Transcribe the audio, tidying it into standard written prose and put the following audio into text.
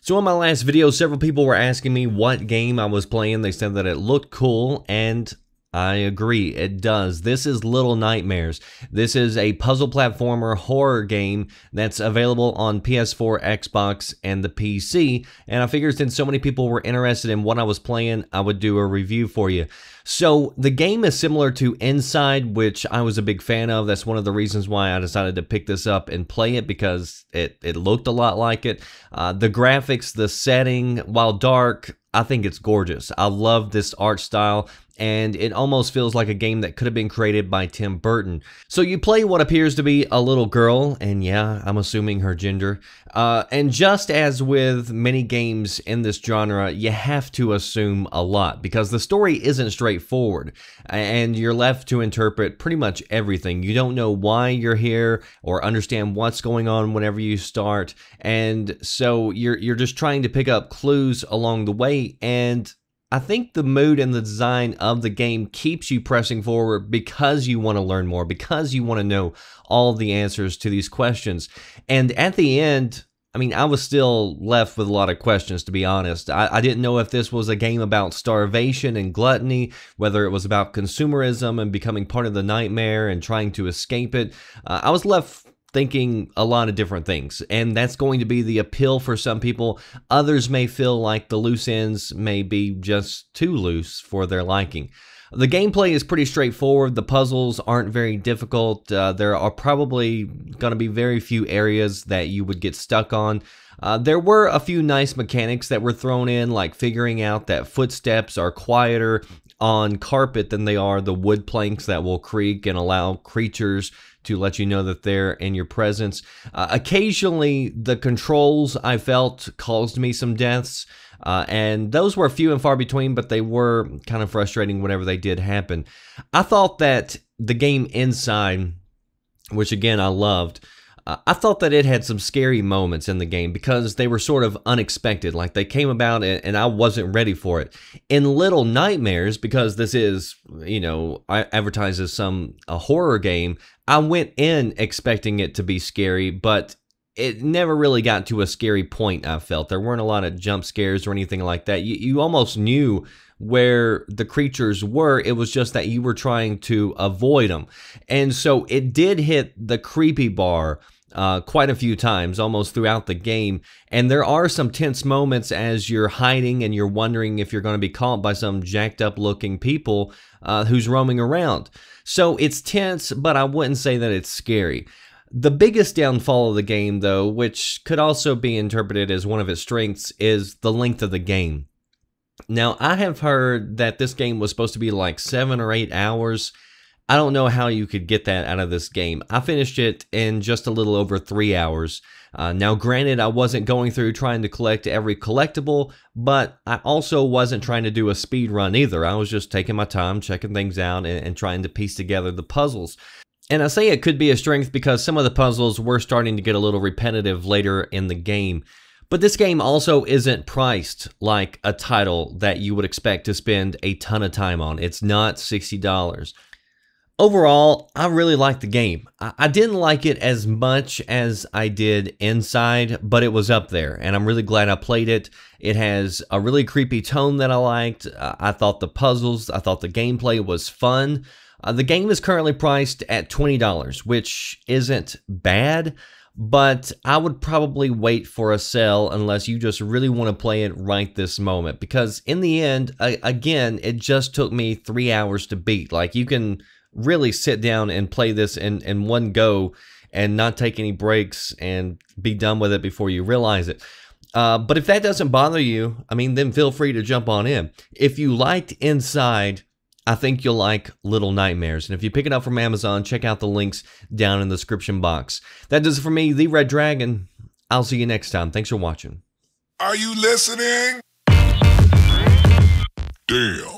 So in my last video, several people were asking me what game I was playing. They said that it looked cool, and I agree, it does. This is Little Nightmares. This is a puzzle platformer horror game that's available on PS4, Xbox, and the PC. And I figured since so many people were interested in what I was playing, I would do a review for you. So the game is similar to Inside, which I was a big fan of. That's one of the reasons why I decided to pick this up and play it, because it looked a lot like it. The graphics, the setting, while dark, I think it's gorgeous. I love this art style, and it almost feels like a game that could have been created by Tim Burton. So you play what appears to be a little girl, and yeah, I'm assuming her gender. And just as with many games in this genre, you have to assume a lot, because the story isn't straightforward, and you're left to interpret pretty much everything. You don't know why you're here or understand what's going on whenever you start, and so you're just trying to pick up clues along the way. And I think the mood and the design of the game keeps you pressing forward because you want to learn more, because you want to know all the answers to these questions. And at the end, I mean, I was still left with a lot of questions, to be honest. I didn't know if this was a game about starvation and gluttony, whether it was about consumerism and becoming part of the nightmare and trying to escape it. I was left thinking a lot of different things, and that's going to be the appeal for some people. Others may feel like the loose ends may be just too loose for their liking. The gameplay is pretty straightforward. The puzzles aren't very difficult. There are probably going to be very few areas that you would get stuck on. There were a few nice mechanics that were thrown in, like figuring out that footsteps are quieter on carpet than they are the wood planks that will creak and allow creatures to let you know that they're in your presence. Occasionally, the controls, I felt, caused me some deaths, and those were few and far between, but they were kind of frustrating whenever they did happen. I thought that the game Inside, which again I loved, I thought that it had some scary moments in the game because they were sort of unexpected, like they came about and I wasn't ready for it. In Little Nightmares, because this is, you know, advertised as a horror game, I went in expecting it to be scary, but it never really got to a scary point, I felt. There weren't a lot of jump scares or anything like that. You almost knew where the creatures were. It was just that you were trying to avoid them. And so it did hit the creepy bar quite a few times, almost throughout the game. And there are some tense moments as you're hiding and you're wondering if you're going to be caught by some jacked up looking people who's roaming around. So it's tense, but I wouldn't say that it's scary. The biggest downfall of the game, though, which could also be interpreted as one of its strengths, is the length of the game. Now, I have heard that this game was supposed to be like 7 or 8 hours. I don't know how you could get that out of this game. I finished it in just a little over 3 hours. Now, granted, I wasn't going through trying to collect every collectible, but I also wasn't trying to do a speed run either. I was just taking my time, checking things out, and trying to piece together the puzzles. And I say it could be a strength because some of the puzzles were starting to get a little repetitive later in the game. But this game also isn't priced like a title that you would expect to spend a ton of time on. It's not $60. Overall, I really liked the game. I didn't like it as much as I did Inside, but it was up there, and I'm really glad I played it. It has a really creepy tone that I liked. I thought the puzzles, I thought the gameplay was fun. The game is currently priced at $20, which isn't bad, but I would probably wait for a sale unless you just really want to play it right this moment, because in the end, again, it just took me 3 hours to beat. Like, you can really sit down and play this in one go and not take any breaks and be done with it before you realize it. But if that doesn't bother you, I mean, then feel free to jump on in. If you liked Inside, I think you'll like Little Nightmares. And if you pick it up from Amazon, check out the links down in the description box. That does it for me, The Red Dragon. I'll see you next time. Thanks for watching. Are you listening? Damn.